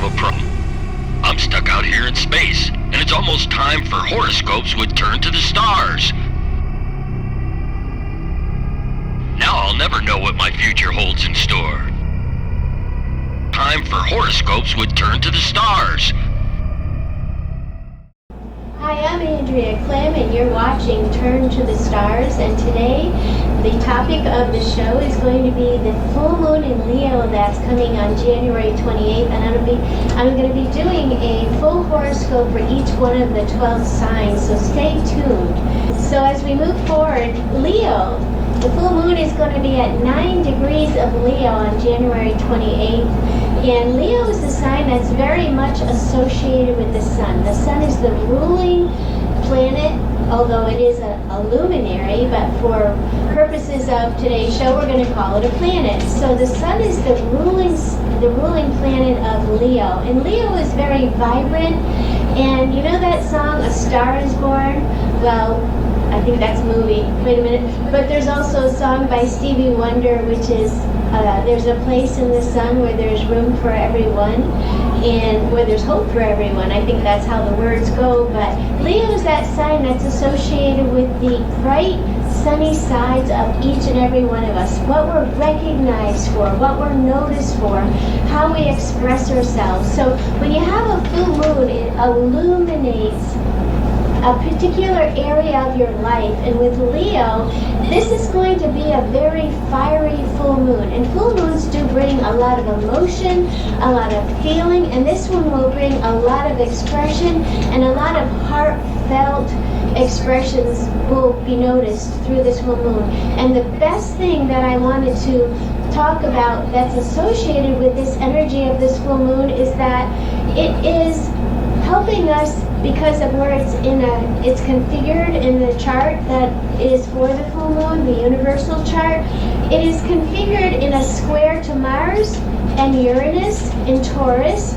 have a problem. I'm stuck out here in space, and it's almost time for horoscopes would turn to the stars. Now I'll never know what my future holds in store. Time for horoscopes would turn to the stars. Hi, I'm Andrea Clem, and you're watching Turn to the Stars, and today the topic of the show is going to be the full moon in Leo that's coming on January 28th, and I'm going to be doing a full horoscope for each one of the 12 signs, so stay tuned. So as we move forward, Leo, the full moon is going to be at 9 degrees of Leo on January 28th. And Leo is a sign that's very much associated with the sun. The sun is the ruling planet, although it is a luminary, but for purposes of today's show, we're going to call it a planet. So the sun is the ruling planet of Leo. And Leo is very vibrant. And you know that song, A Star is Born? Well, I think that's a movie. Wait a minute. But there's also a song by Stevie Wonder, which is there's a place in the sun where there's room for everyone and where there's hope for everyone. I think that's how the words go. But Leo is that sign that's associated with the bright, sunny sides of each and every one of us. What we're recognized for, what we're noticed for, how we express ourselves. So when you have a full moon, it illuminates a particular area of your life, and with Leo, this is going to be a very fiery full moon, and full moons do bring a lot of emotion, a lot of feeling, and this one will bring a lot of expression, and a lot of heartfelt expressions will be noticed through this full moon. And the best thing that I wanted to talk about that's associated with this energy of this full moon is that it is helping us because of where it's configured in the chart that is for the full moon, the universal chart. It is configured in a square to Mars and Uranus in Taurus.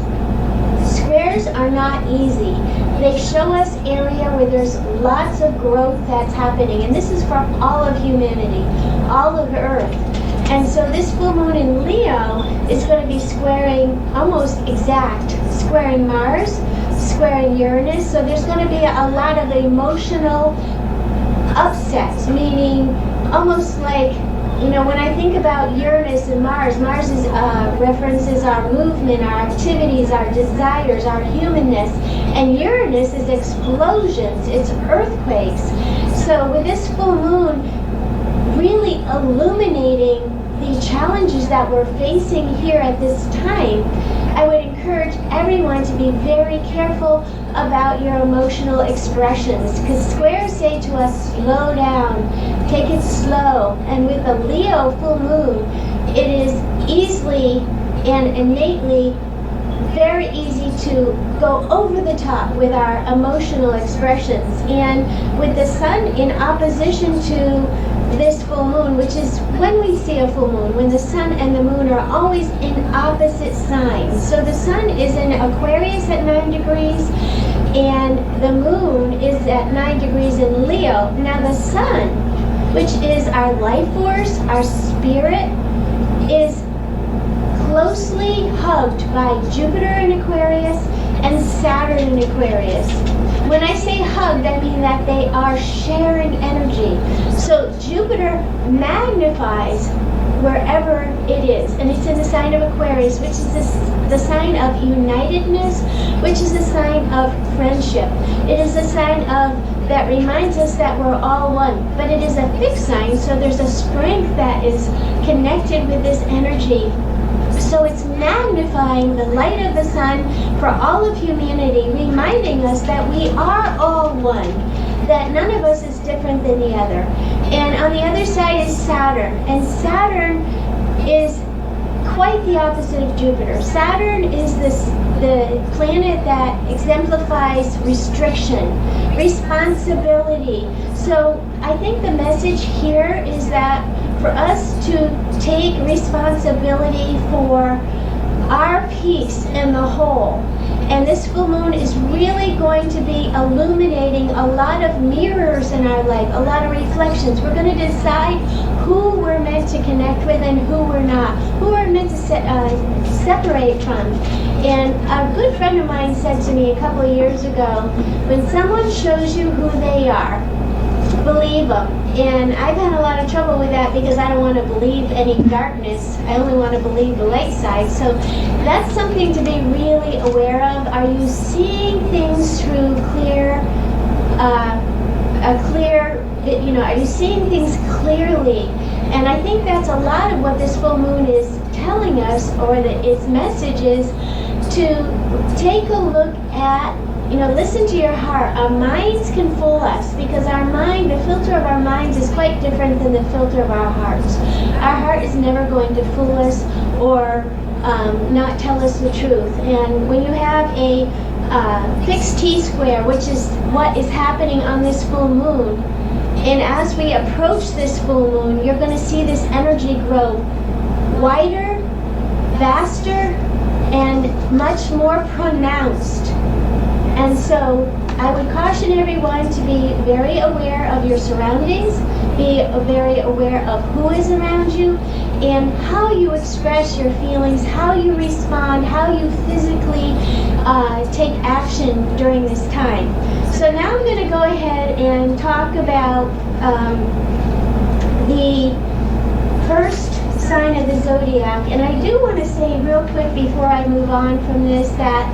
Squares are not easy. They show us area where there's lots of growth that's happening, and this is for all of humanity, all of Earth. And so this full moon in Leo is going to be squaring, almost exact, squaring Mars, squaring Uranus. So there's going to be a lot of emotional upsets, meaning almost like, you know, when I think about Uranus and Mars, Mars is, references our movement, our activities, our desires, our humanness. And Uranus is explosions, it's earthquakes. So with this full moon really illuminating the challenges that we're facing here at this time, I would encourage everyone to be very careful about your emotional expressions, because squares say to us, slow down, take it slow. And with the Leo full moon, it is easily and innately very easy to go over the top with our emotional expressions. And with the sun in opposition to this full moon, which is when we see a full moon, when the sun and the moon are always in opposite signs. So the sun is in Aquarius at 9 degrees, and the moon is at 9 degrees in Leo. Now the sun, which is our life force, our spirit, is closely hugged by Jupiter in Aquarius and Saturn in Aquarius. When I say hugged, I mean that they are sharing energy. So Jupiter magnifies wherever it is, and it's in the sign of Aquarius, which is the sign of unitedness, which is the sign of friendship. It is a sign of that reminds us that we're all one, but it is a fixed sign, so there's a strength that is connected with this energy. So it's magnifying the light of the sun for all of humanity, reminding us that we are all one, that none of us is different than the other. And on the other side is Saturn, and Saturn is quite the opposite of Jupiter. Saturn is the planet that exemplifies restriction, responsibility. So I think the message here is that for us to take responsibility for our piece in the whole. And this full moon is really going to be illuminating a lot of mirrors in our life, a lot of reflections. We're going to decide who we're meant to connect with and who we're not, who we're meant to separate from. And a good friend of mine said to me a couple of years ago, when someone shows you who they are, believe them. And I've had a lot of trouble with that because I don't want to believe any darkness. I only want to believe the light side. So that's something to be really aware of. Are you seeing things through are you seeing things clearly? And I think that's a lot of what this full moon is telling us, or its message is to take a look at, listen to your heart. Our minds can fool us because our mind, the filter of our minds is quite different than the filter of our hearts. Our heart is never going to fool us or not tell us the truth. And when you have a fixed T-square, which is what is happening on this full moon, and as we approach this full moon, you're going to see this energy grow wider, vaster, and much more pronounced. And so I would caution everyone to be very aware of your surroundings, be very aware of who is around you, and how you express your feelings, how you respond, how you physically take action during this time. So now I'm going to go ahead and talk about the first sign of the zodiac. And I do want to say real quick before I move on from this that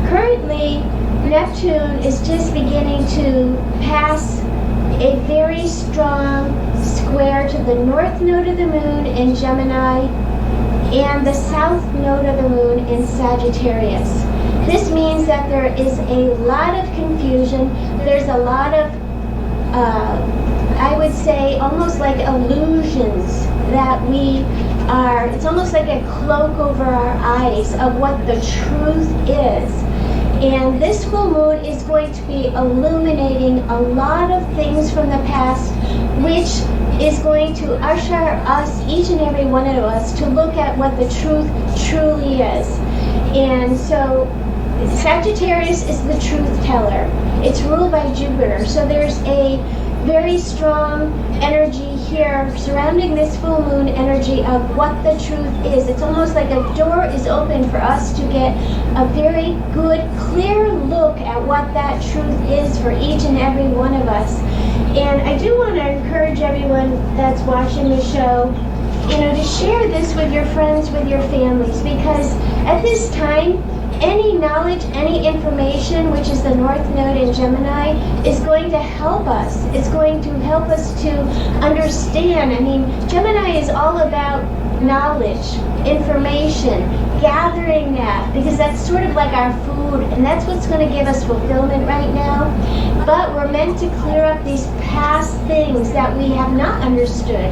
currently Neptune is just beginning to pass a very strong square to the north node of the moon in Gemini and the south node of the moon in Sagittarius. This means that there is a lot of confusion. There's a lot of, I would say, almost like illusions that it's almost like a cloak over our eyes of what the truth is. And this full moon is going to be illuminating a lot of things from the past, which is going to usher us, each and every one of us, to look at what the truth truly is. And so Sagittarius is the truth teller. It's ruled by Jupiter. So there's a very strong energy here surrounding this full moon energy of what the truth is. It's almost like a door is open for us to get a very good, clear look at what that truth is for each and every one of us. And I do want to encourage everyone that's watching the show, to share this with your friends, with your families, because at this time, any knowledge, any information, which is the North Node in Gemini, is going to help us. It's going to help us to understand. I mean, Gemini is all about knowledge, information, gathering that, because that's sort of like our food, and that's what's going to give us fulfillment right now. But we're meant to clear up these past things that we have not understood,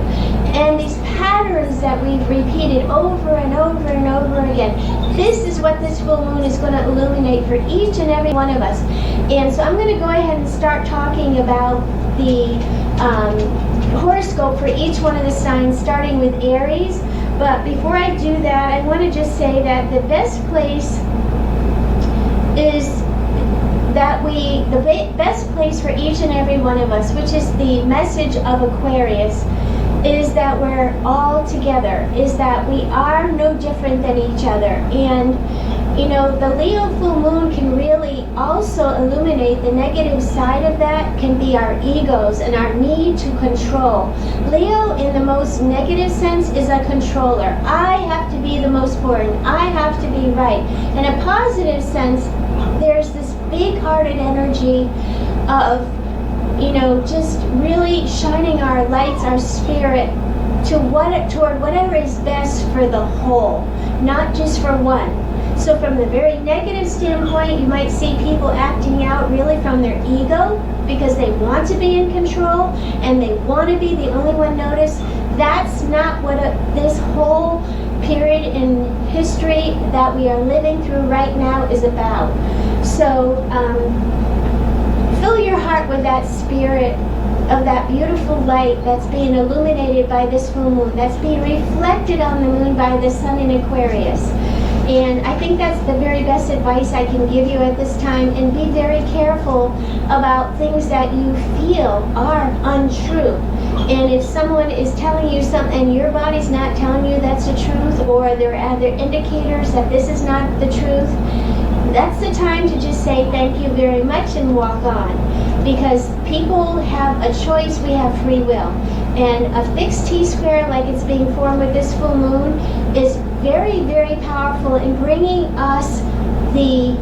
and these patterns that we've repeated over and over and over again. This is what this full moon is going to illuminate for each and every one of us. And so I'm going to go ahead and start talking about the horoscope for each one of the signs, starting with Aries. But before I do that, I want to just say that the best place is the best place for each and every one of us, which is the message of Aquarius, is that we're all together, is that we are no different than each other. And the Leo full moon can really also illuminate the negative side of that, can be our egos and our need to control. Leo, in the most negative sense, is a controller. I have to be the most important. I have to be right. In a positive sense, there's this big-hearted energy of just really shining our lights, our spirit, toward whatever is best for the whole, not just for one. So from the very negative standpoint, you might see people acting out really from their ego because they want to be in control and they want to be the only one noticed. That's not what this whole period in history that we are living through right now is about. So fill your heart with that spirit of that beautiful light that's being illuminated by this full moon, that's being reflected on the moon by the sun in Aquarius. And I think that's the very best advice I can give you at this time. And be very careful about things that you feel are untrue. And if someone is telling you something and your body's not telling you that's the truth, or there are other indicators that this is not the truth, that's the time to just say thank you very much and walk on. Because people have a choice, we have free will. And a fixed T-square like it's being formed with this full moon is very, very powerful in bringing us the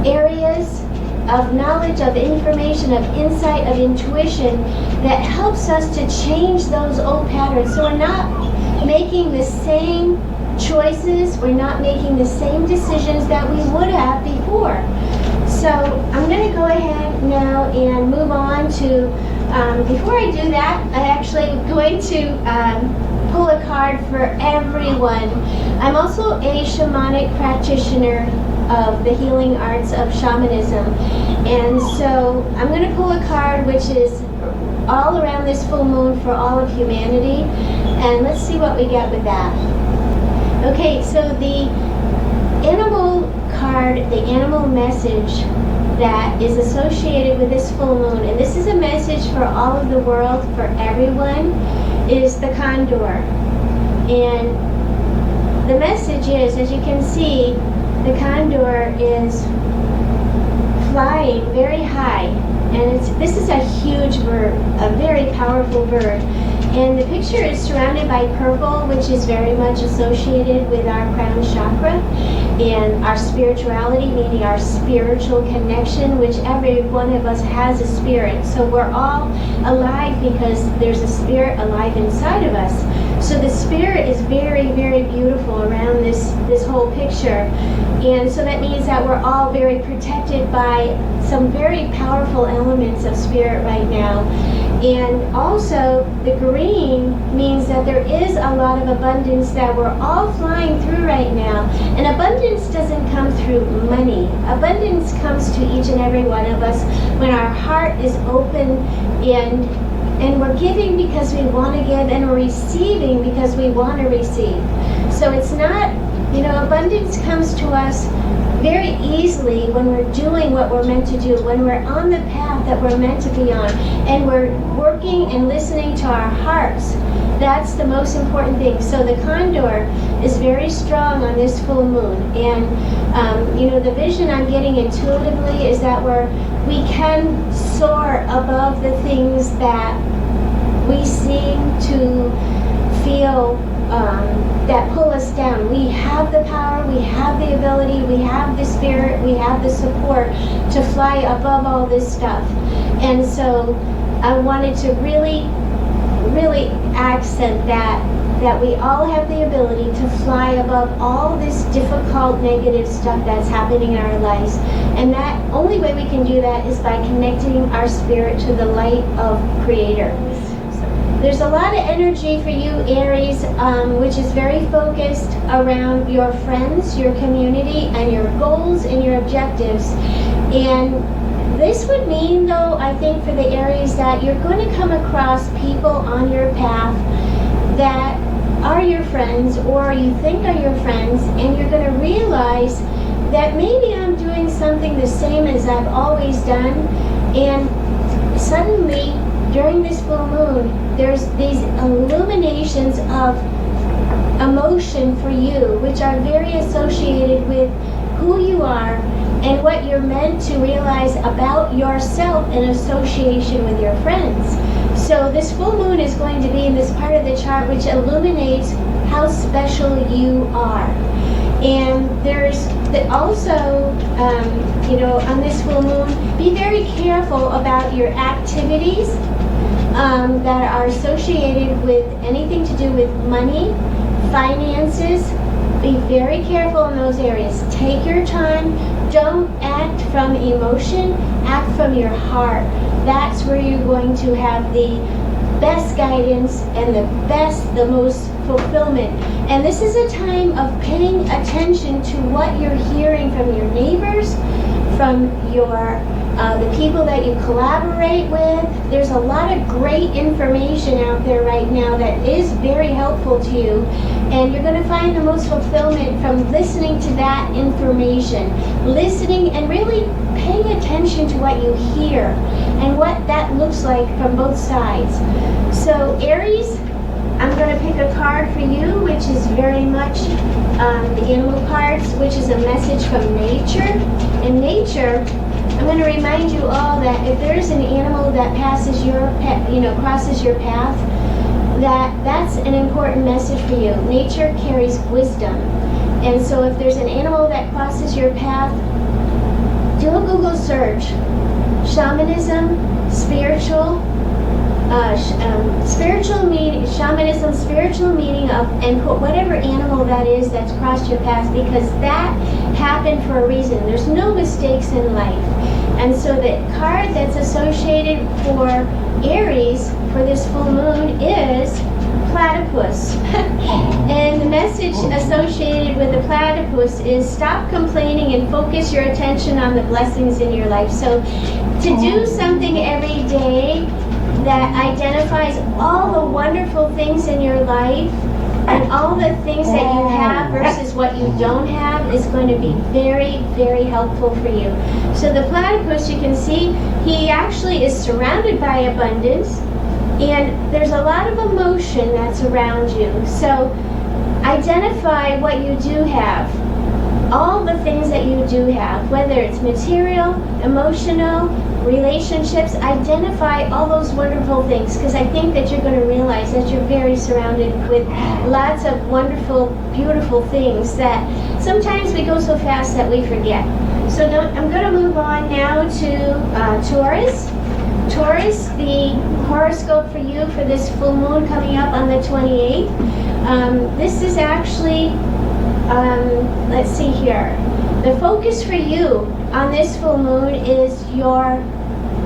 areas of knowledge, of information, of insight, of intuition that helps us to change those old patterns. So we're not making the same choices, we're not making the same decisions that we would have before. So I'm going to go ahead now and move on to, before I do that, I'm actually going to pull a card for everyone. I'm also a shamanic practitioner of the healing arts of shamanism. And so I'm going to pull a card which is all around this full moon for all of humanity. And let's see what we get with that. Okay, so the animal card, the animal message that is associated with this full moon, and this is a message for all of the world, for everyone, is the condor. And the message is, as you can see, the condor is flying very high, and this is a huge bird, a very powerful bird. And the picture is surrounded by purple, which is very much associated with our crown chakra and our spirituality, meaning our spiritual connection, which every one of us has a spirit. So we're all alive because there's a spirit alive inside of us. So the spirit is very, very beautiful around this whole picture. And so that means that we're all very protected by some very powerful elements of spirit right now. And also the green means that there is a lot of abundance that we're all flying through right now. And abundance doesn't come through money. Abundance comes to each and every one of us when our heart is open and we're giving because we want to give, and we're receiving because we want to receive. So it's not, abundance comes to us very easily when we're doing what we're meant to do, when we're on the path that we're meant to be on, and we're working and listening to our hearts. That's the most important thing. So the condor is very strong on this full moon. And, the vision I'm getting intuitively is that we can soar above the things that we seem to feel that pull us down. We have the power, we have the ability, we have the spirit, we have the support to fly above all this stuff. And so I wanted to really, really accent that we all have the ability to fly above all this difficult, negative stuff that's happening in our lives. And that only way we can do that is by connecting our spirit to the light of Creator. There's a lot of energy for you, Aries, which is very focused around your friends, your community, and your goals and your objectives. And this would mean, though, I think for the Aries, that you're going to come across people on your path that are your friends, or you think are your friends, and you're going to realize that maybe I'm doing something the same as I've always done, and suddenly during this full moon there's these illuminations of emotion for you, which are very associated with who you are and what you're meant to realize about yourself in association with your friends. So this full moon is going to be in this part of the chart which illuminates how special you are. And there's also, on this full moon, be very careful about your activities that are associated with anything to do with money, finances. Be very careful in those areas. Take your time. Don't act from emotion. Act from your heart. That's where you're going to have the best guidance and the most fulfillment. And this is a time of paying attention to what you're hearing from your neighbors, from the people that you collaborate with. There's a lot of great information out there right now that is very helpful to you. And you're going to find the most fulfillment from listening to that information. Listening and really paying attention to what you hear and what that looks like from both sides. So Aries, I'm going to pick a card for you, which is very much the animal cards, which is a message from nature. In nature, I'm going to remind you all that if there's an animal that passes your, crosses your path, that's an important message for you. Nature carries wisdom. And so if there's an animal that crosses your path, do a Google search. Shamanism, shamanism, spiritual meaning of, and put whatever animal that is that's crossed your path, because that happened for a reason. There's no mistakes in life. And so the card that's associated for Aries for this full moon is platypus. And the message associated with the platypus is stop complaining and focus your attention on the blessings in your life. So to do something every day that identifies all the wonderful things in your life and all the things that you have versus what you don't have is going to be very, very helpful for you. So the platypus, you can see, he actually is surrounded by abundance, and there's a lot of emotion that's around you. So identify what you do have, all the things that you do have, whether it's material, emotional, relationships. Identify all those wonderful things, because I think that you're going to realize that you're very surrounded with lots of wonderful, beautiful things that sometimes we go so fast that we forget. So I'm going to move on now to Taurus. Taurus, the horoscope for you for this full moon coming up on the 28th. This is actually, let's see here. The focus for you on this full moon is your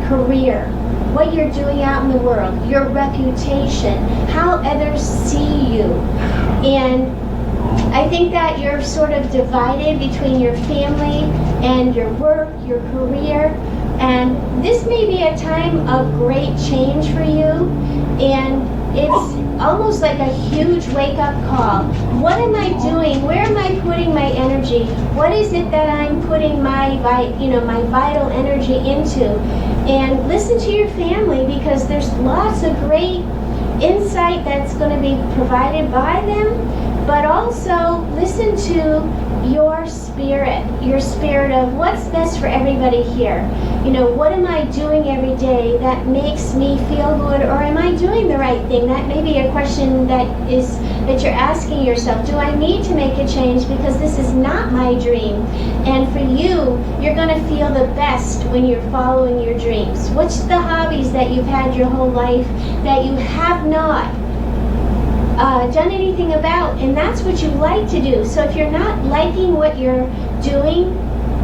career, what you're doing out in the world, your reputation, how others see you. And I think that you're sort of divided between your family and your work, your career. And this may be a time of great change for you, and it's almost like a huge wake-up call. What am I doing? Where am I putting my energy? What is it that I'm putting my vital energy into? And listen to your family, because there's lots of great insight that's going to be provided by them, but also listen to your spirit of what's best for everybody here. What am I doing every day that makes me feel good, or am I doing the right thing? That may be a question that you're asking yourself. Do I need to make a change because this is not my dream? And for you, you're going to feel the best when you're following your dreams. What's the hobbies that you've had your whole life that you have not done anything about, and that's what you like to do? So if you're not liking what you're doing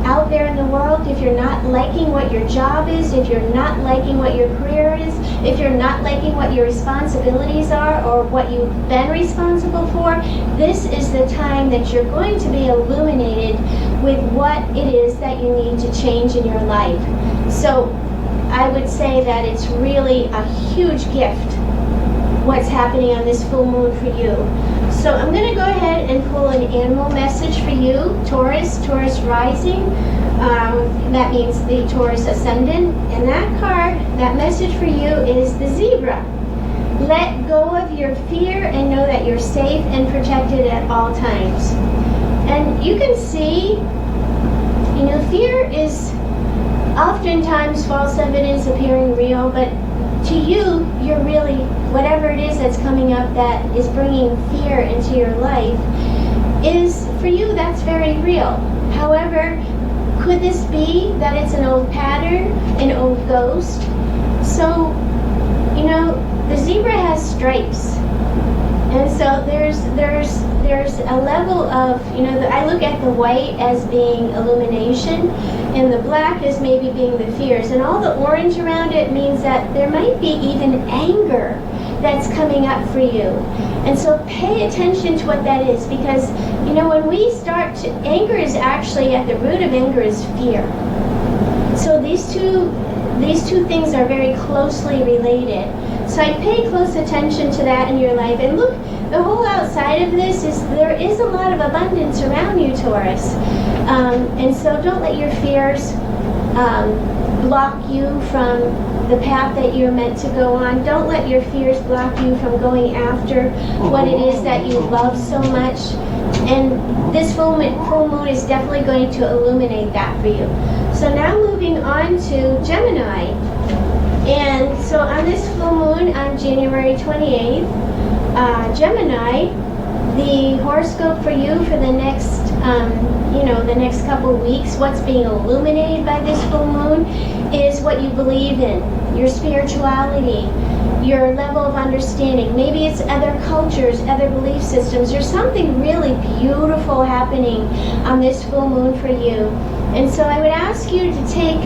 out there in the world, if you're not liking what your job is, if you're not liking what your career is, if you're not liking what your responsibilities are or what you've been responsible for, this is the time that you're going to be illuminated with what it is that you need to change in your life. So I would say that it's really a huge gift what's happening on this full moon for you. So I'm going to go ahead and pull an animal message for you, Taurus, Taurus rising. That means the Taurus ascendant. And that card, that message for you is the zebra. Let go of your fear and know that you're safe and protected at all times. And you can see, fear is oftentimes false evidence appearing real, but to you, you're really, whatever it is that's coming up that is bringing fear into your life, is, for you, that's very real. However, could this be that it's an old pattern, an old ghost? So, the zebra has stripes. And so there's a level of, I look at the white as being illumination, and the black as maybe being the fears. And all the orange around it means that there might be even anger that's coming up for you. And so pay attention to what that is, because, when we start to, anger is actually, at the root of anger is fear. So these two things are very closely related. So I pay close attention to that in your life, and look the whole outside of this is there is a lot of abundance around you, Taurus. And so don't let your fears block you from the path that you're meant to go on. Don't let your fears block you from going after what it is that you love so much. And this full moon is definitely going to illuminate that for you. So now moving on to Gemini. And so on this full moon on January 28th, Gemini, the horoscope for you for the next, the next couple of weeks, what's being illuminated by this full moon is what you believe in, your spirituality, your level of understanding. Maybe it's other cultures, other belief systems. There's something really beautiful happening on this full moon for you. And so I would ask you to take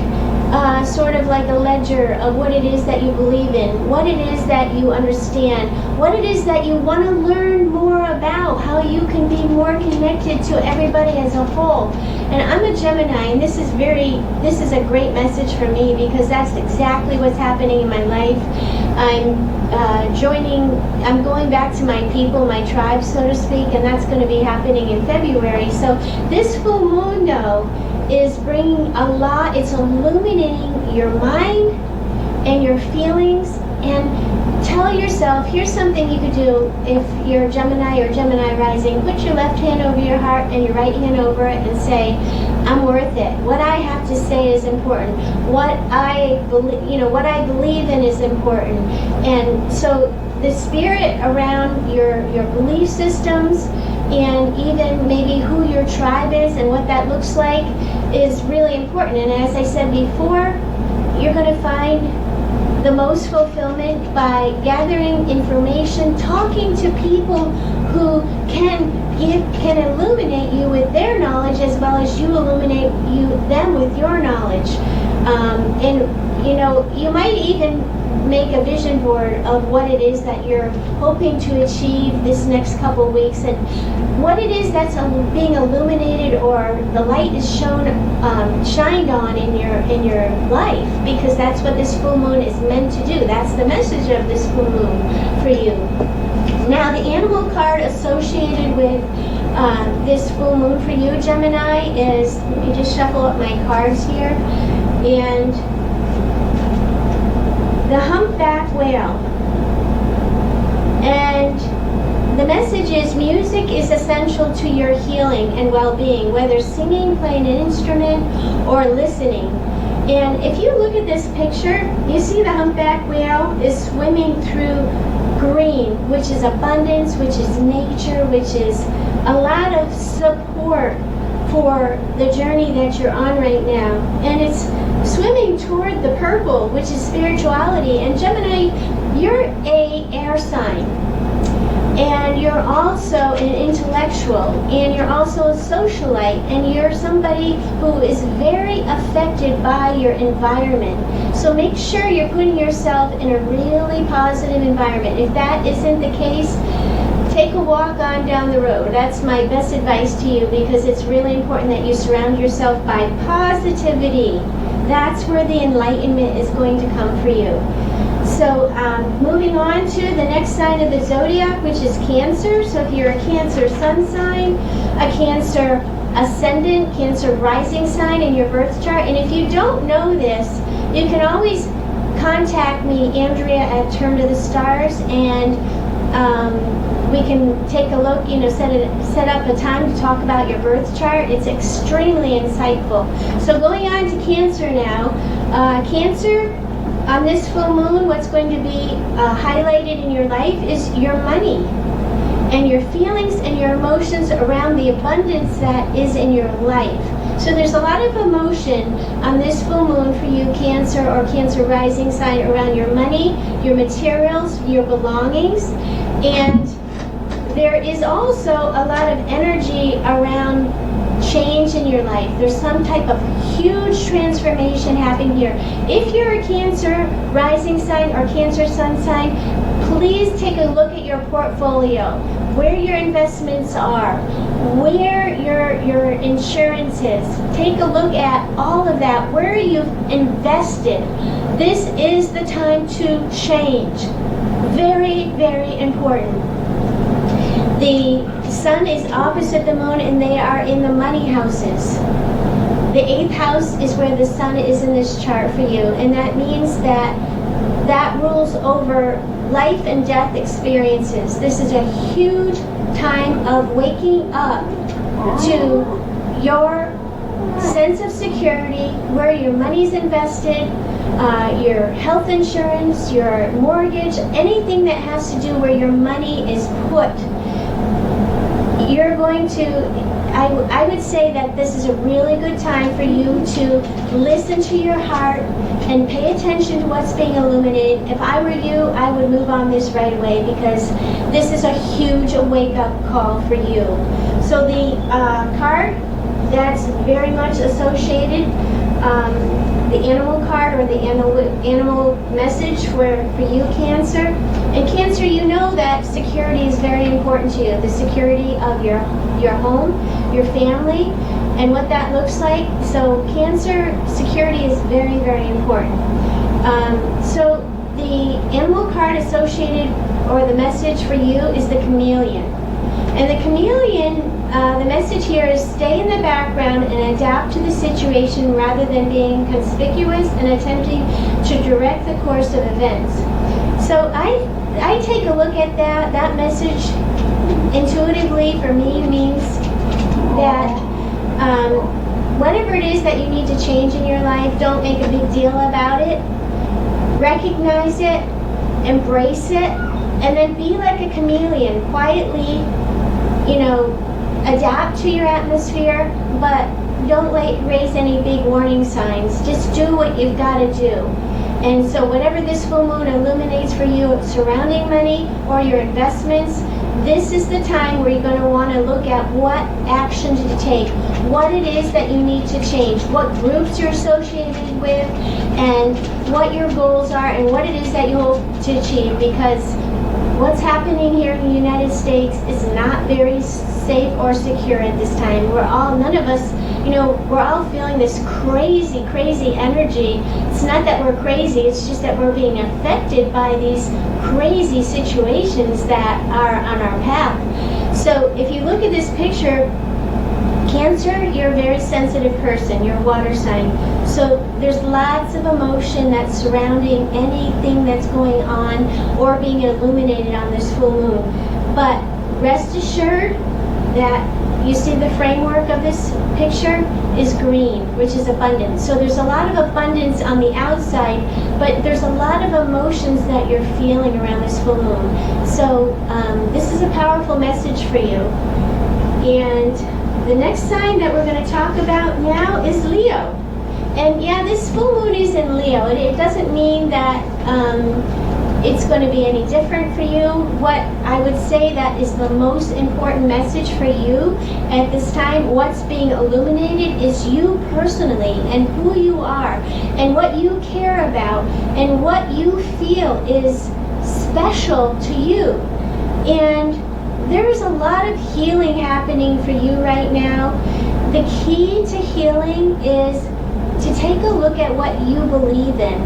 sort of like a ledger of what it is that you believe in, what it is that you understand, what it is that you want to learn more about, how you can be more connected to everybody as a whole. And I'm a Gemini, and this is a great message for me because that's exactly what's happening in my life. I'm going back to my people, my tribe, so to speak, and that's going to be happening in February. So this full moon, though, is bringing a lot, it's illuminating your mind and your feelings, and tell yourself, here's something you could do if you're Gemini or Gemini rising. Put your left hand over your heart and your right hand over it and say, I'm worth it. What I have to say is important. What I believe in is important. And so the spirit around your belief systems and even maybe who your tribe is and what that looks like is really important. And as I said before, you're going to find the most fulfillment by gathering information, talking to people who can illuminate you with their knowledge as well as you illuminate them with your knowledge. You might even make a vision board of what it is that you're hoping to achieve this next couple of weeks and what it is that's being illuminated or the light is shined on in your life, because that's what this full moon is meant to do. That's the message of this full moon for you. Now, the animal card associated with this full moon for you, Gemini, is, let me just shuffle up my cards here, and the humpback whale. And the message is music is essential to your healing and well-being, whether singing, playing an instrument, or listening. And if you look at this picture, you see the humpback whale is swimming through green, which is abundance, which is nature, which is a lot of support for the journey that you're on right now. And it's swimming toward the purple, which is spirituality. And Gemini, you're a air sign. And you're also an intellectual, and you're also a socialite, and you're somebody who is very affected by your environment. So make sure you're putting yourself in a really positive environment. If that isn't the case, take a walk on down the road. That's my best advice to you, because it's really important that you surround yourself by positivity. That's where the enlightenment is going to come for you. So moving on to the next sign of the zodiac, which is Cancer. So if you're a Cancer sun sign, a Cancer ascendant, Cancer rising sign in your birth chart, and if you don't know this, you can always contact me, Andrea, at Turn to the Stars, and we can take a look, set up a time to talk about your birth chart. It's extremely insightful. So going on to Cancer now. Cancer, on this full moon, what's going to be highlighted in your life is your money and your feelings and your emotions around the abundance that is in your life. So there's a lot of emotion on this full moon for you, Cancer or Cancer rising sign, around your money, your materials, your belongings. And there is also a lot of energy around change in your life. There's some type of huge transformation happening here. If you're a Cancer rising sign or Cancer sun sign, please take a look at your portfolio, where your investments are, where your insurance is. Take a look at all of that, where you've invested. This is the time to change. Very, very important. The sun is opposite the moon and they are in the money houses. The 8th house is where the sun is in this chart for you, and that means that rules over life and death experiences. This is a huge time of waking up to your sense of security, where your money's invested, your health insurance, your mortgage, anything that has to do where your money is put. You're going to, I would say that this is a really good time for you to listen to your heart and pay attention to what's being illuminated. If I were you, I would move on this right away, because this is a huge wake-up call for you. So the card that's very much associated, the animal card, or the animal message for you, Cancer. And Cancer, you know that security is very important to you. The security of your home, your family, and what that looks like. So Cancer, security is very, very important. So the animal card associated, or the message for you, is the chameleon. And the chameleon, the message here is stay in the background and adapt to the situation rather than being conspicuous and attempting to direct the course of events. So I take a look at that message intuitively. For me, means that whatever it is that you need to change in your life, don't make a big deal about it. Recognize it, embrace it, and then be like a chameleon, quietly, adapt to your atmosphere, but don't raise any big warning signs. Just do what you've got to do. And so whatever this full moon illuminates for you surrounding money or your investments, this is the time where you're going to want to look at what action to take, what it is that you need to change, what groups you're associated with, and what your goals are, and what it is that you hope to achieve. Because what's happening here in the United States is not very safe or secure at this time. None of us, we're all feeling this crazy, crazy energy. It's not that we're crazy, it's just that we're being affected by these crazy situations that are on our path. So if you look at this picture, Cancer, you're a very sensitive person, you're a water sign. So there's lots of emotion that's surrounding anything that's going on or being illuminated on this full moon. But rest assured that you see the framework of this picture is green, which is abundance. So there's a lot of abundance on the outside, but there's a lot of emotions that you're feeling around this full moon. So this is a powerful message for you. And the next sign that we're going to talk about now is Leo. And yeah, this full moon is in Leo. It doesn't mean that it's going to be any different for you. What I would say that is the most important message for you at this time, what's being illuminated, is you personally, and who you are, and what you care about, and what you feel is special to you. And there's a lot of healing happening for you right now. The key to healing is to take a look at what you believe in,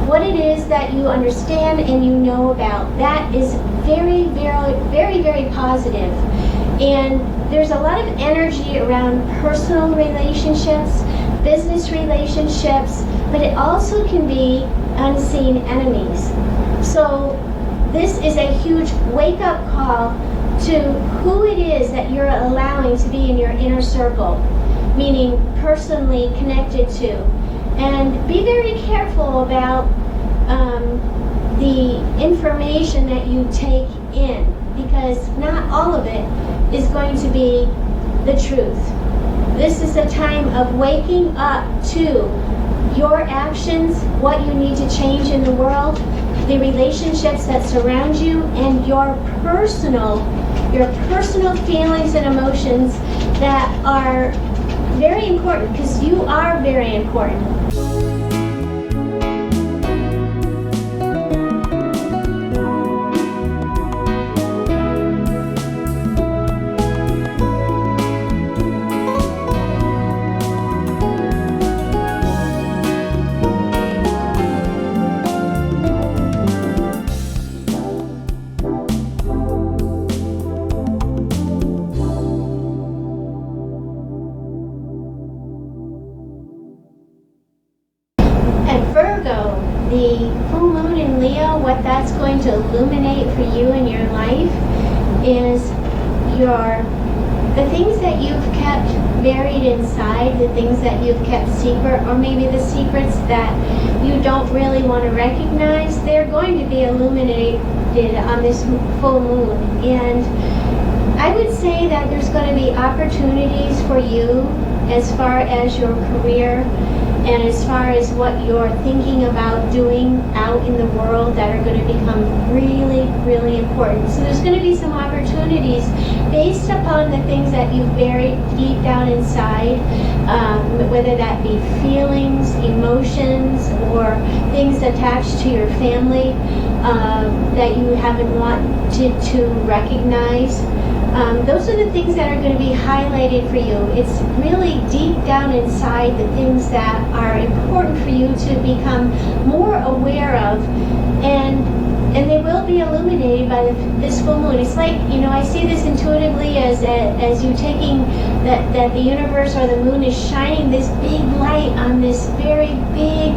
what it is that you understand and you know about. That is very, very, very, very positive. And there's a lot of energy around personal relationships, business relationships, but it also can be unseen enemies. So this is a huge wake-up call to who it is that you're allowing to be in your inner circle, meaning personally connected to. And be very careful about the information that you take in, because not all of it is going to be the truth. This is a time of waking up to your actions, what you need to change in the world, the relationships that surround you, and your personal feelings and emotions that are very important, because you are very important. the full moon in Leo, what that's going to illuminate for you in your life is the things that you've kept buried inside, the things that you've kept secret, or maybe the secrets that you don't really want to recognize, they're going to be illuminated on this full moon. And I would say that there's going to be opportunities for you as far as your career and as far as what you're thinking about doing out in the world that are going to become really, really important. So there's going to be some opportunities based upon the things that you've buried deep down inside, whether that be feelings, emotions, or things attached to your family that you haven't wanted to recognize. Those are the things that are going to be highlighted for you. It's really deep down inside the things that are important for you to become more aware of, and they will be illuminated by this full moon. It's like, I see this intuitively as you taking that the universe or the moon is shining this big light on this very big,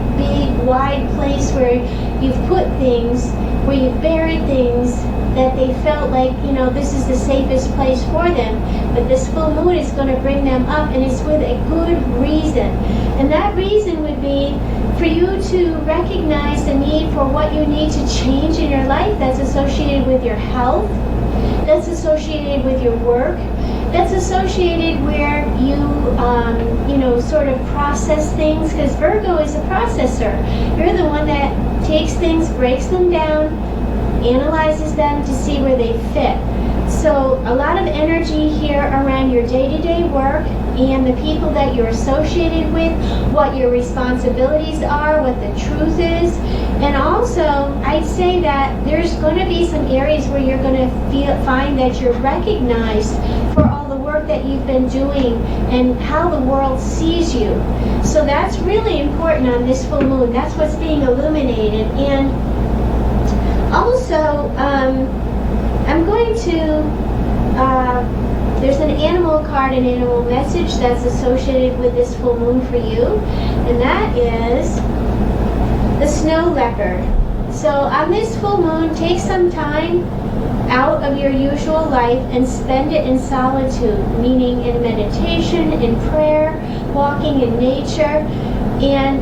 wide place where you've put things, where you've buried things that they felt like, this is the safest place for them. But this full moon is going to bring them up, and it's with a good reason. And that reason would be for you to recognize the need for what you need to change in your life that's associated with your health, that's associated with your work, that's associated where you, sort of process things, because Virgo is a processor. You're the one that takes things, breaks them down, analyzes them to see where they fit. So a lot of energy here around your day-to-day work and the people that you're associated with, what your responsibilities are, what the truth is. And also, I'd say that there's going to be some areas where you're going to find that you're recognized for all the work that you've been doing and how the world sees you. So that's really important on this full moon. That's what's being illuminated. And also, I'm going to, there's an animal card, an animal message that's associated with this full moon for you, and that is the snow leopard. So on this full moon, take some time out of your usual life and spend it in solitude, meaning in meditation, in prayer, walking in nature. And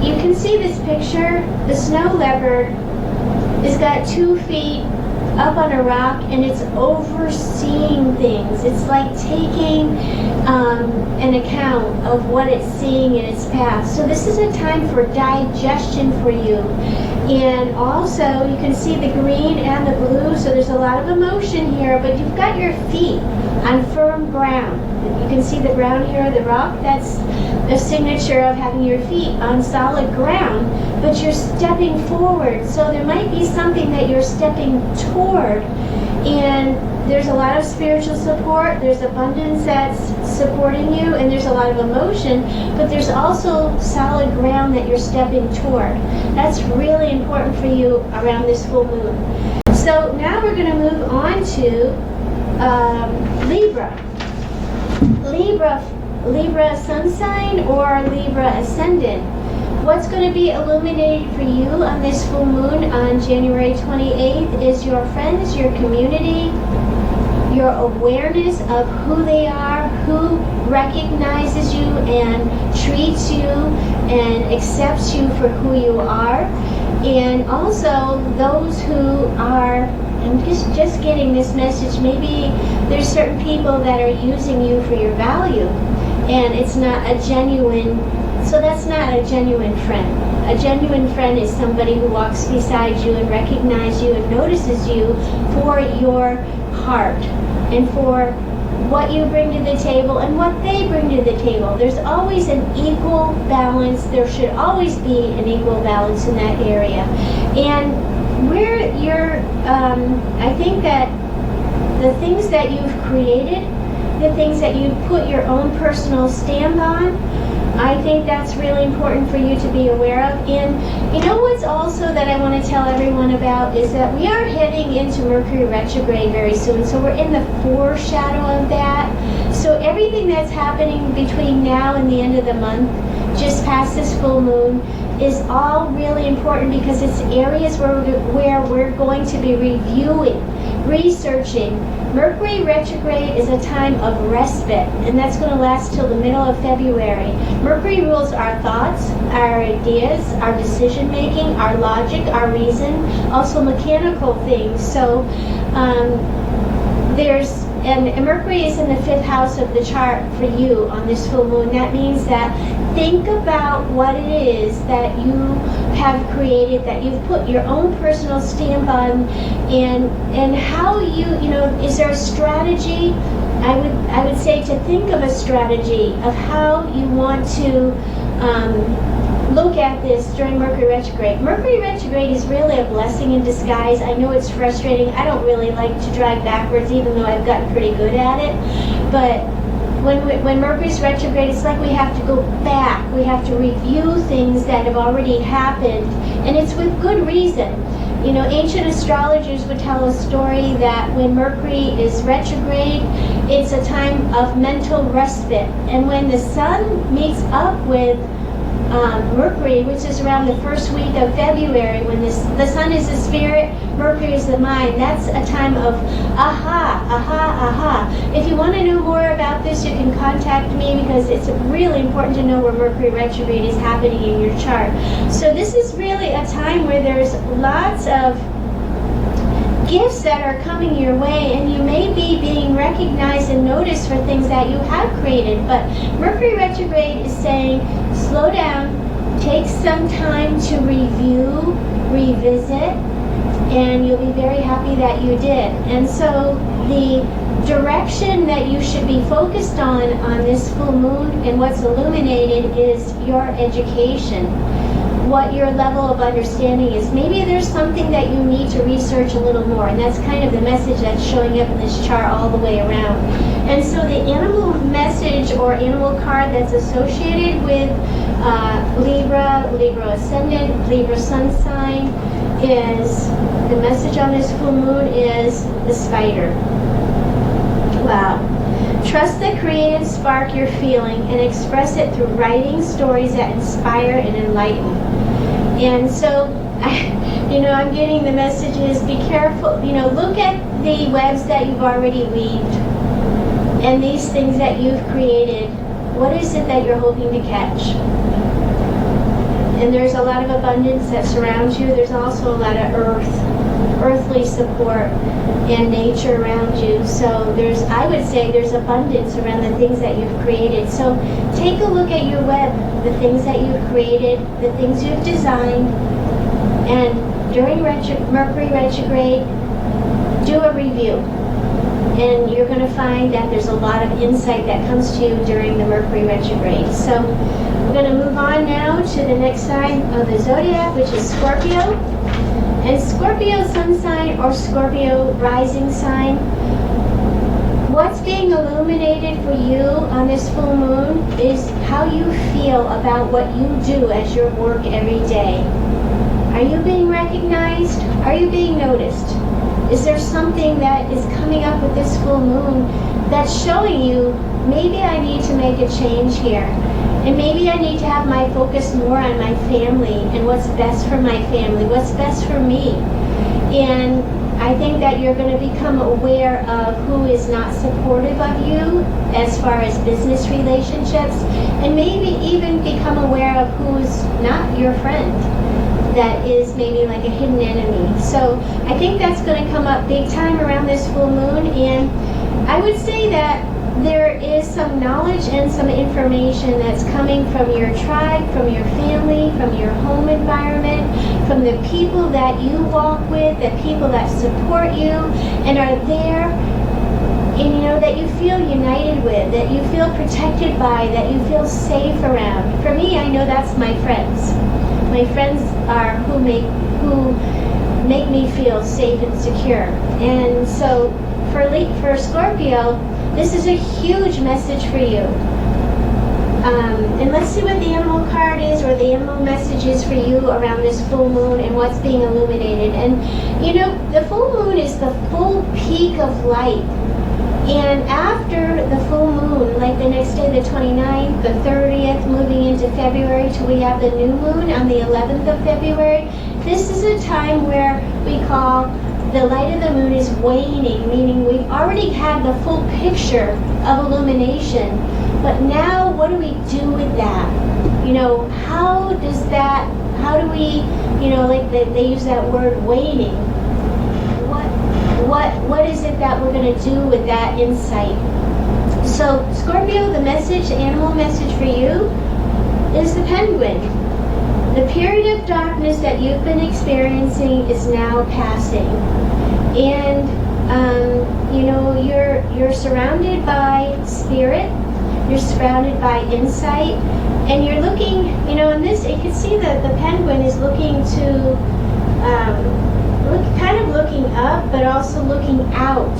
you can see this picture. The snow leopard has got 2 feet up on a rock, and it's overseeing things. It's like taking an account of what it's seeing in its path. So this is a time for digestion for you. And also, you can see the green and the blue, so there's a lot of emotion here, but you've got your feet on firm ground. You can see the ground here, the rock, that's a signature of having your feet on solid ground, but you're stepping forward. So there might be something that you're stepping toward, and there's a lot of spiritual support, there's abundance that's supporting you, and there's a lot of emotion, but there's also solid ground that you're stepping toward. That's really important for you around this full moon. So now we're going to move on to Libra. Libra sun sign or Libra ascendant. What's going to be illuminated for you on this full moon on January 28th is your friends, your community, your awareness of who they are, who recognizes you and treats you and accepts you for who you are, and also those who are, I'm just getting this message, maybe there's certain people that are using you for your value, and it's not a genuine, so that's not a genuine friend. A genuine friend is somebody who walks beside you and recognizes you and notices you for your heart and for what you bring to the table and what they bring to the table. There's always an equal balance. There should always be an equal balance in that area. And where you're, I think that the things that you've created, the things that you put your own personal stamp on, I think that's really important for you to be aware of. And you know what's also that I want to tell everyone about is that we are heading into Mercury retrograde very soon. So we're in the foreshadow of that. So everything that's happening between now and the end of the month, just past this full moon, is all really important because it's areas where we're going to be reviewing, researching. Mercury retrograde is a time of respite, and that's going to last till the middle of February. Mercury rules our thoughts, our ideas, our decision making, our logic, our reason, also mechanical things. So and Mercury is in the 5th house of the chart for you on this full moon. That means that think about what it is that you have created, that you've put your own personal stamp on, and how is there a strategy? I would say to think of a strategy of how you want to look at this during Mercury retrograde. Mercury retrograde is really a blessing in disguise. I know it's frustrating. I don't really like to drive backwards, even though I've gotten pretty good at it. But when Mercury's retrograde, it's like we have to go back. We have to review things that have already happened, and it's with good reason. You know, ancient astrologers would tell a story that when Mercury is retrograde, it's a time of mental respite. And when the sun meets up with Mercury, which is around the first week of February, when the sun is the spirit, Mercury is the mind, that's a time of aha, aha, aha. If you want to know more about this, you can contact me because it's really important to know where Mercury retrograde is happening in your chart. So this is really a time where there's lots of gifts that are coming your way, and you may be being recognized and noticed for things that you have created. But Mercury retrograde is saying slow down, take some time to review, revisit, and you'll be very happy that you did. And so the direction that you should be focused on this full moon and what's illuminated is your education, what your level of understanding is. Maybe there's something that you need to research a little more, and that's kind of the message that's showing up in this chart all the way around. And so the animal message or animal card that's associated with Libra, Libra ascendant, Libra sun sign is, the message on this full moon is the spider. Wow. Trust the creative spark you're feeling and express it through writing stories that inspire and enlighten. And so, I'm getting the messages, be careful, look at the webs that you've already weaved and these things that you've created. What is it that you're hoping to catch? And there's a lot of abundance that surrounds you. There's also a lot of earthly support and nature around you. So I would say there's abundance around the things that you've created. So take a look at your web, the things that you've created, the things you've designed, and during Mercury retrograde, do a review. And you're going to find that there's a lot of insight that comes to you during the Mercury retrograde. So we're going to move on now to the next sign of the zodiac, which is Scorpio. And Scorpio sun sign or Scorpio rising sign, what's being illuminated for you on this full moon is how you feel about what you do as your work every day. Are you being recognized? Are you being noticed? Is there something that is coming up with this full moon that's showing you, maybe I need to make a change here? And maybe I need to have my focus more on my family and what's best for my family, what's best for me. And I think that you're going to become aware of who is not supportive of you as far as business relationships, and maybe even become aware of who's not your friend, that is maybe like a hidden enemy. So I think that's going to come up big time around this full moon. And I would say that there is some knowledge and some information that's coming from your tribe, from your family, from your home environment, from the people that you walk with, the people that support you and are there, and that you feel united with, that you feel protected by, that you feel safe around. For me, I know that's my friends. My friends are who make me feel safe and secure. And so for Scorpio, this is a huge message for you. And let's see what the animal card is, or the animal message is for you around this full moon and what's being illuminated. And the full moon is the full peak of light And after the full moon, like the next day, the 29th, the 30th, moving into February till we have the new moon on the 11th of February, this is a time where we call the light of the moon is waning, meaning we've already had the full picture of illumination. But now what do we do with that? You know, how do we, you know, like they use that word waning. What is it that we're going to do with that insight? So Scorpio, the message, the animal message for you is the penguin. The period of darkness that you've been experiencing is now passing. And you know, you're surrounded by spirit, you're surrounded by insight, and you're looking, you know, in this, you can see that the penguin is looking to kind of looking up, but also looking out.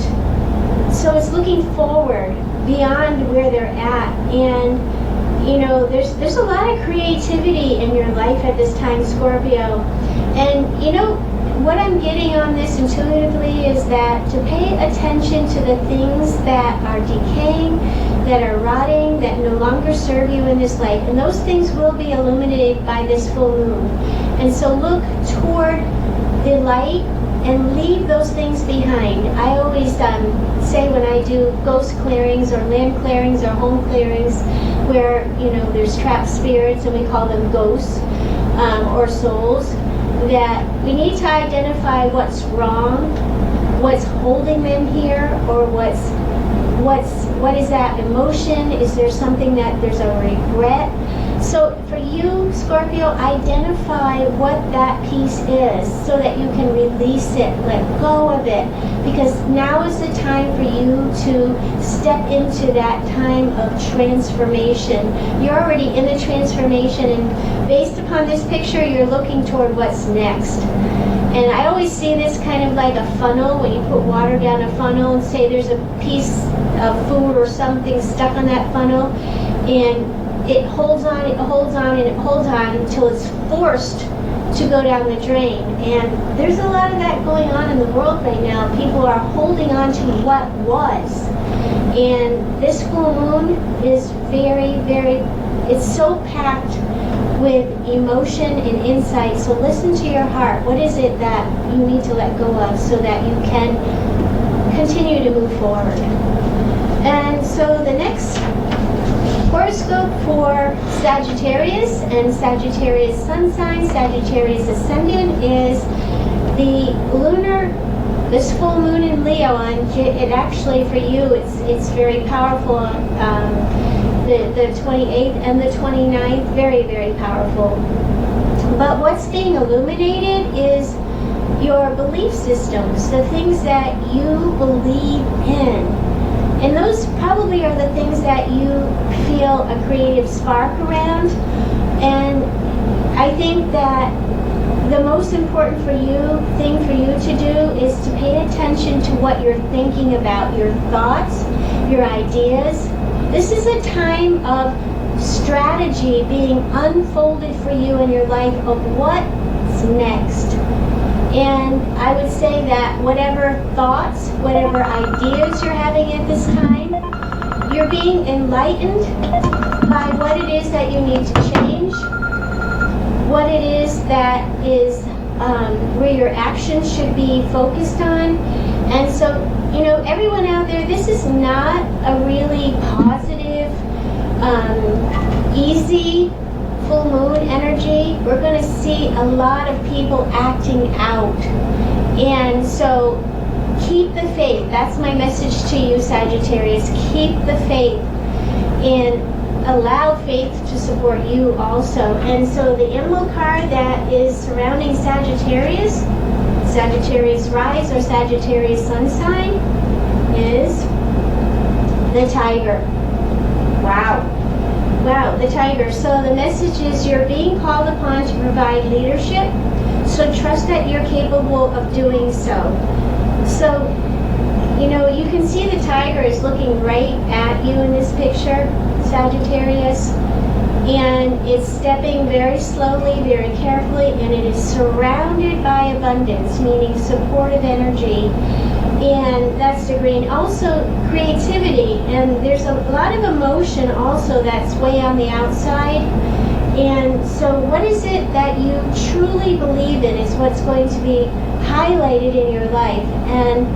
So it's looking forward beyond where they're at. And you know, there's a lot of creativity in your life at this time, Scorpio. And you know, what I'm getting on this intuitively is that to pay attention to the things that are decaying, that are rotting, that no longer serve you in this life. And those things will be illuminated by this full moon. And so look toward the light and leave those things behind. I always say when I do ghost clearings or land clearings or home clearings where, you know, there's trapped spirits and we call them ghosts or souls, that we need to identify what's wrong, what's holding them here, or what is that emotion? Is there something that there's a regret? So for you, Scorpio, identify what that piece is so that you can release it, let go of it, because now is the time for you to step into that time of transformation. You're already in the transformation, and based upon this picture, you're looking toward what's next. And I always see this kind of like a funnel, when you put water down a funnel and say there's a piece of food or something stuck on that funnel, and it holds on, it holds on, and it holds on until it's forced to go down the drain. And there's a lot of that going on in the world right now. People are holding on to what was. And this full moon is very, very, it's so packed with emotion and insight. So listen to your heart. What is it that you need to let go of so that you can continue to move forward? And so the next horoscope for Sagittarius and Sagittarius sun sign, Sagittarius ascendant is the lunar, this full moon in Leo. And it actually, for you, it's very powerful. The 28th and the 29th, very, very powerful. But what's being illuminated is your belief systems, the things that you believe in. And those probably are the things that you feel a creative spark around. And I think that the most important thing for you to do is to pay attention to what you're thinking about, your thoughts, your ideas. This is a time of strategy being unfolded for you in your life of what's next. And I would say that whatever thoughts, whatever ideas you're having at this time, you're being enlightened by what it is that you need to change, what it is that is where your actions should be focused on. And so, you know, everyone out there, this is not a really positive, easy full moon energy. We're going to see a lot of people acting out. And so keep the faith. That's my message to you, Sagittarius. Keep the faith and allow faith to support you also. And so the animal card that is surrounding Sagittarius, Sagittarius rise or Sagittarius sun sign, is the tiger. Wow. Wow, the tiger. So the message is you're being called upon to provide leadership, so trust that you're capable of doing so. So, you know, you can see the tiger is looking right at you in this picture, Sagittarius. And it's stepping very slowly, very carefully, and it is surrounded by abundance, meaning supportive energy. And that's the green. Also creativity, and there's a lot of emotion also that's way on the outside. And so what is it that you truly believe in is what's going to be highlighted in your life. And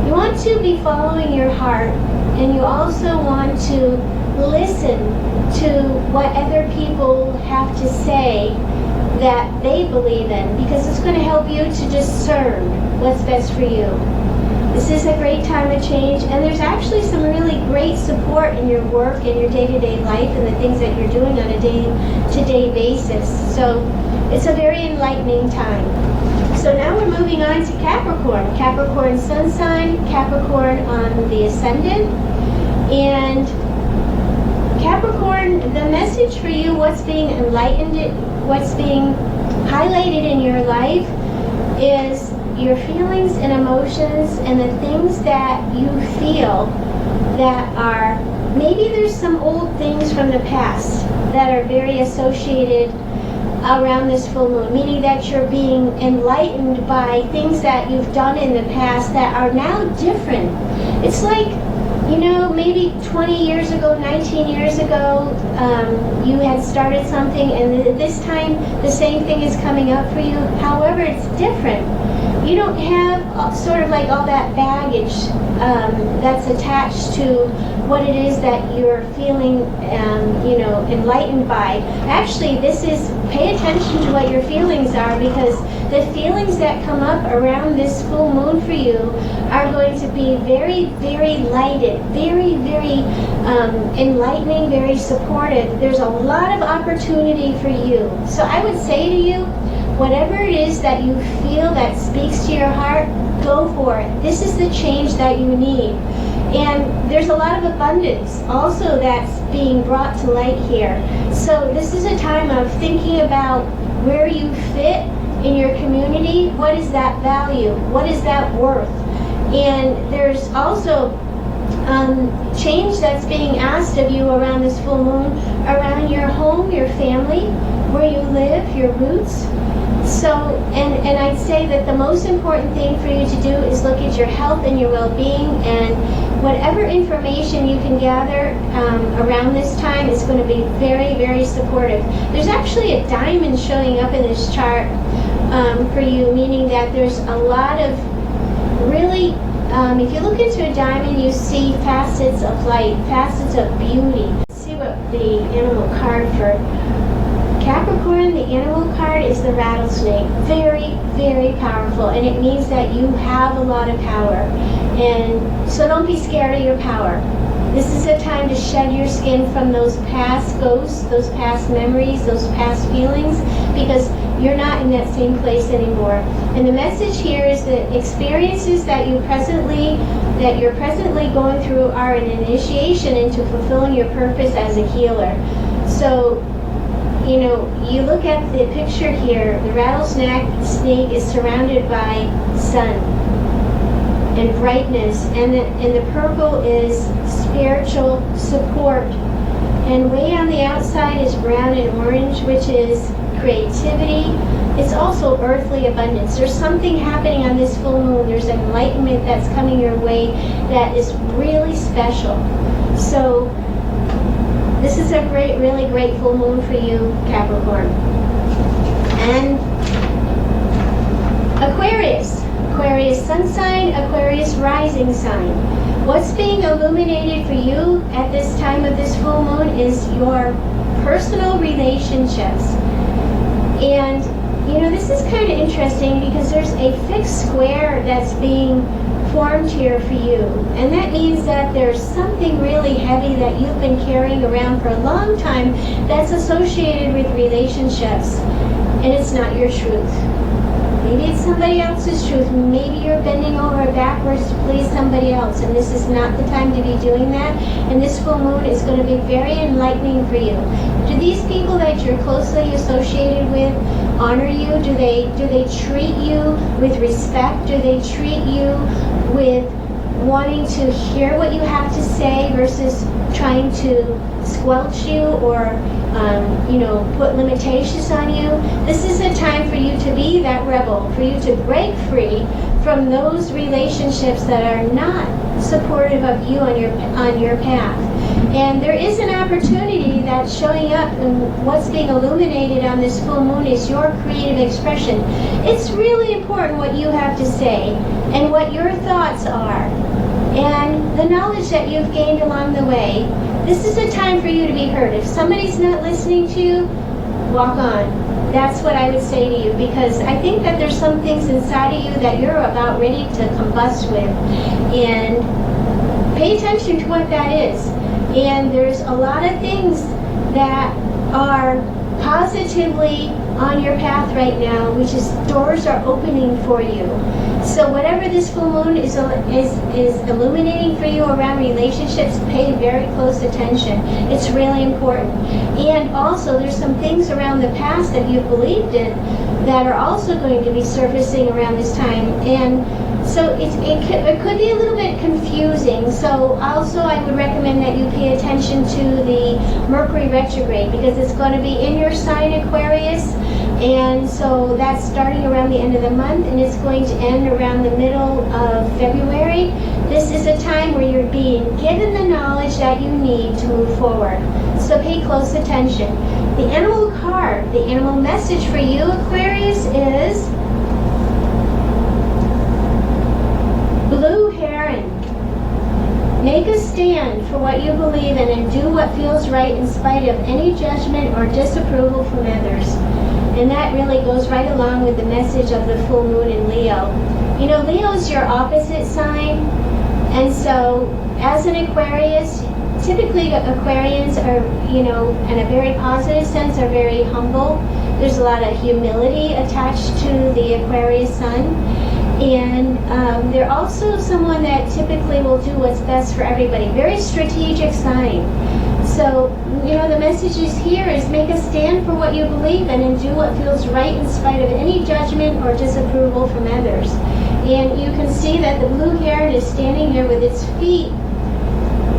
you want to be following your heart, and you also want to listen to what other people have to say that they believe in, because it's going to help you to discern what's best for you. This is a great time of change, and there's actually some really great support in your work and your day-to-day life and the things that you're doing on a day-to-day basis. So it's a very enlightening time. So now we're moving on to Capricorn. Capricorn sun sign, Capricorn on the ascendant. And Capricorn, the message for you, what's being enlightened, what's being highlighted in your life is your feelings and emotions and the things that you feel that are, maybe there's some old things from the past that are very associated around this full moon, meaning that you're being enlightened by things that you've done in the past that are now different. It's like, you know, maybe 20 years ago, 19 years ago, you had started something, and this time the same thing is coming up for you. However, it's different. You don't have sort of like all that baggage that's attached to what it is that you're feeling, you know, enlightened by. Actually, this is, pay attention to what your feelings are, because the feelings that come up around this full moon for you are going to be very, very lighted, very, very enlightening, very supportive. There's a lot of opportunity for you. So I would say to you, whatever it is that you feel that speaks to your heart, go for it. This is the change that you need. And there's a lot of abundance also that's being brought to light here. So this is a time of thinking about where you fit in your community. What is that value? What is that worth? And there's also change that's being asked of you around this full moon, around your home, your family, where you live, your roots. So, and I'd say that the most important thing for you to do is look at your health and your well-being, and whatever information you can gather around this time is going to be very, very supportive. There's actually a diamond showing up in this chart for you, meaning that there's a lot of really, if you look into a diamond, you see facets of light, facets of beauty. Let's see what the animal card for Capricorn, the animal card is the rattlesnake. Very, very powerful, and it means that you have a lot of power. And so don't be scared of your power. This is a time to shed your skin from those past ghosts, those past memories, those past feelings, because you're not in that same place anymore. And the message here is that experiences that you're presently going through are an initiation into fulfilling your purpose as a healer. So, you know, you look at the picture here, the rattlesnake is surrounded by sun and brightness, and the purple is spiritual support. And way on the outside is brown and orange, which is creativity. It's also earthly abundance. There's something happening on this full moon. There's enlightenment that's coming your way that is really special. So this is a great, really great full moon for you, Capricorn. And Aquarius. Aquarius sun sign, Aquarius rising sign. What's being illuminated for you at this time of this full moon is your personal relationships. And, you know, this is kind of interesting because there's a fixed square that's being formed here for you, and that means that there's something really heavy that you've been carrying around for a long time that's associated with relationships, and it's not your truth. Maybe it's somebody else's truth. Maybe you're bending over backwards to please somebody else, and this is not the time to be doing that. And this full moon is going to be very enlightening for you. Do these people that you're closely associated with honor you? Do they treat you with respect? Do they treat you with wanting to hear what you have to say versus trying to squelch you or put limitations on you. This is a time for you to be that rebel, for you to break free from those relationships that are not supportive of you on your path. And there is an opportunity that's showing up, and what's being illuminated on this full moon is your creative expression. It's really important what you have to say and what your thoughts are and the knowledge that you've gained along the way. This is a time for you to be heard. If somebody's not listening to you, walk on. That's what I would say to you, because I think that there's some things inside of you that you're about ready to combust with. And pay attention to what that is. And there's a lot of things that are positively on your path right now, which is doors are opening for you. So whatever this full moon is illuminating for you around relationships, pay very close attention. It's really important. And also there's some things around the past that you've believed in that are also going to be surfacing around this time. And so it could be a little bit confusing. So also I would recommend that you pay attention to the Mercury retrograde, because it's going to be in your sign, Aquarius. And so that's starting around the end of the month, and it's going to end around the middle of February. This is a time where you're being given the knowledge that you need to move forward. So pay close attention. The animal card, the animal message for you, Aquarius, is Blue Heron. Make a stand for what you believe in and do what feels right in spite of any judgment or disapproval from others. And that really goes right along with the message of the full moon in Leo. You know, Leo is your opposite sign. And so as an Aquarius, typically Aquarians are, in a very positive sense, are very humble. There's a lot of humility attached to the Aquarius sun. And they're also someone that typically will do what's best for everybody. Very strategic sign. So, the message is here is make a stand for what you believe in and do what feels right in spite of any judgment or disapproval from others. And you can see that the blue heron is standing here with its feet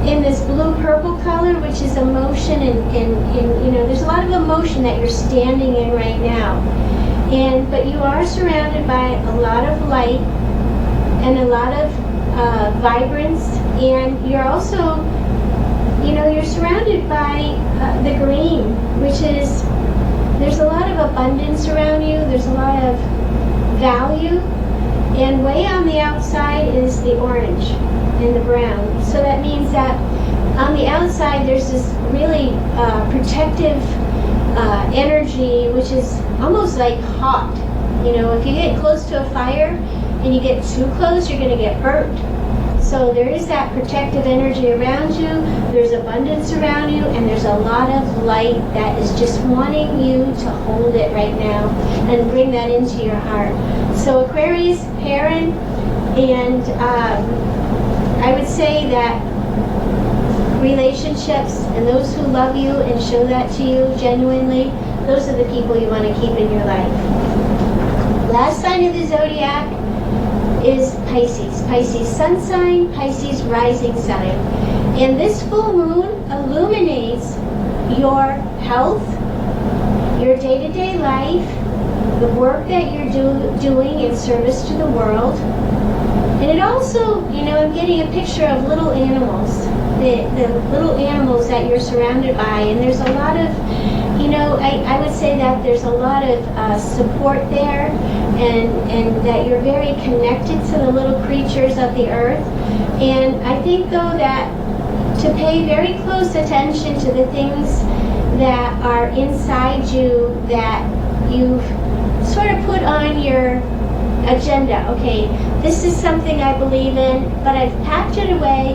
in this blue-purple color, which is emotion, and there's a lot of emotion that you're standing in right now. But you are surrounded by a lot of light and a lot of vibrance, and you're also, you're surrounded by the green, which is, there's a lot of abundance around you, there's a lot of value, and way on the outside is the orange and the brown. So that means that on the outside there's this really protective energy, which is almost like hot. If you get close to a fire and you get too close, you're going to get burnt. So there is that protective energy around you, there's abundance around you, and there's a lot of light that is just wanting you to hold it right now and bring that into your heart. So Aquarius, Heron, and I would say that relationships and those who love you and show that to you genuinely, those are the people you want to keep in your life. Last sign of the zodiac is Pisces. Pisces sun sign, Pisces rising sign. And this full moon illuminates your health, your day-to-day life, the work that you're doing in service to the world. And it also, I'm getting a picture of little animals, the little animals that you're surrounded by. And there's a lot of, I would say that there's a lot of support there, and that you're very connected to the little creatures of the earth. And I think, though, that to pay very close attention to the things that are inside you that you've sort of put on your agenda. Okay, this is something I believe in, but I've packed it away,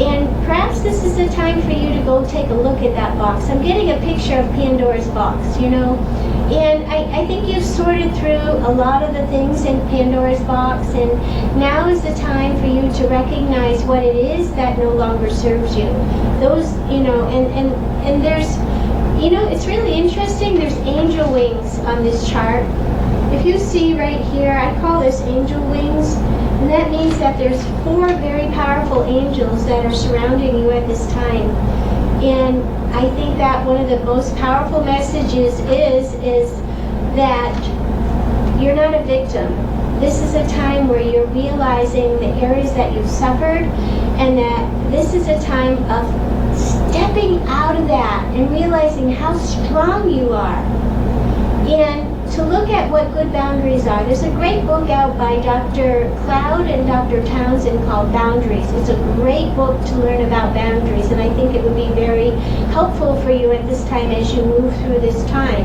and perhaps this is the time for you to go take a look at that box. I'm getting a picture of Pandora's box, and I think you've sorted through a lot of the things in Pandora's box, and now is the time for you to recognize what it is that no longer serves you. Those, and there's, it's really interesting. There's angel wings on this chart. If you see right here, I call this angel wings, and that means that there's 4 very powerful angels that are surrounding you at this time. And I think that one of the most powerful messages is that you're not a victim. This is a time where you're realizing the areas that you've suffered, and that this is a time of stepping out of that and realizing how strong you are. And to look at what good boundaries are. There's a great book out by Dr. Cloud and Dr. Townsend called Boundaries. It's a great book to learn about boundaries, and I think it would be very helpful for you at this time as you move through this time.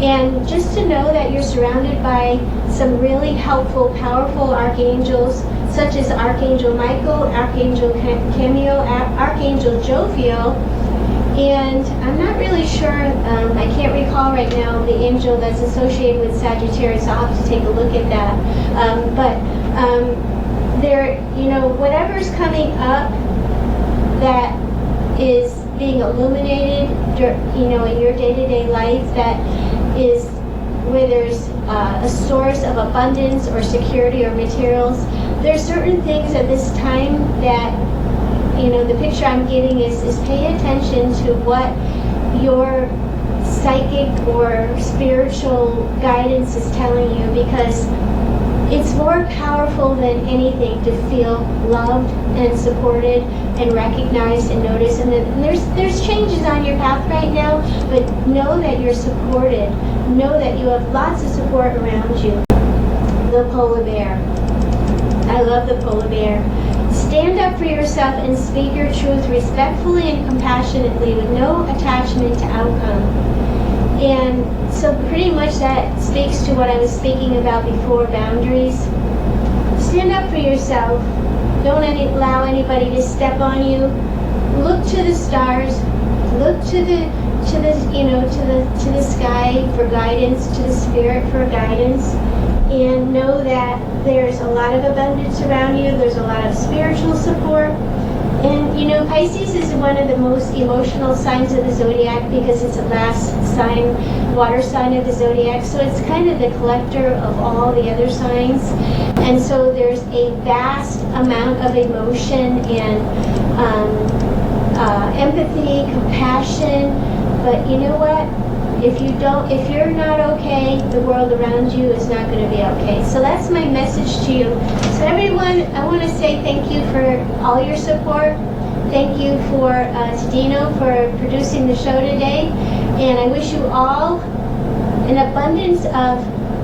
And just to know that you're surrounded by some really helpful, powerful archangels, such as Archangel Michael, Archangel Cameo, Archangel Jovial, and I'm not really sure, I can't recall right now the angel that's associated with Sagittarius. I'll have to take a look at that. There, you know, whatever's coming up that is being illuminated, you know, in your day-to-day life, that is where there's a source of abundance or security or materials. There's certain things at this time that, you know, the picture I'm getting is pay attention to what your psychic or spiritual guidance is telling you, because it's more powerful than anything to feel loved and supported and recognized and noticed. And there's changes on your path right now, but know that you're supported. Know that you have lots of support around you. The polar bear. I love the polar bear. Stand up for yourself and speak your truth respectfully and compassionately with no attachment to outcome. And so pretty much that speaks to what I was speaking about before, boundaries. Stand up for yourself. Don't allow anybody to step on you. Look to the stars. Look to the sky for guidance, to the spirit for guidance. And know that there's a lot of abundance around you. There's a lot of spiritual support. And you know, Pisces is one of the most emotional signs of the zodiac because it's the last sign, water sign of the zodiac. So it's kind of the collector of all the other signs. And so there's a vast amount of emotion and empathy, compassion. But you know what? If you're not okay, the world around you is not going to be okay. So that's my message to you. So everyone, I want to say thank you for all your support. Thank you to Dino for producing the show today. And I wish you all an abundance of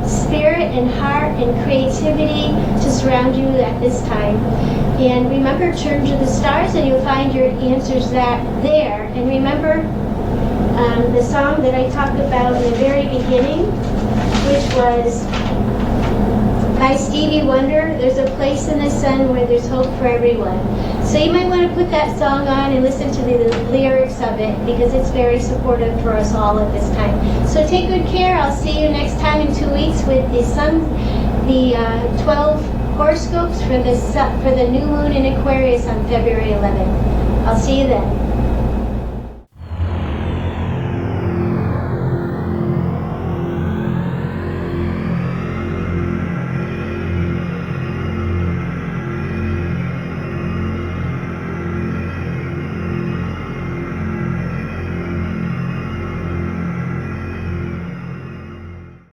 spirit and heart and creativity to surround you at this time. And remember, turn to the stars and you'll find your answers there. And remember, the song that I talked about in the very beginning, which was by Stevie Wonder, There's a Place in the Sun Where There's Hope for Everyone. So you might want to put that song on and listen to the lyrics of it, because it's very supportive for us all at this time. So take good care. I'll see you next time in 2 weeks with the 12 horoscopes for the new moon in Aquarius on February 11th. I'll see you then.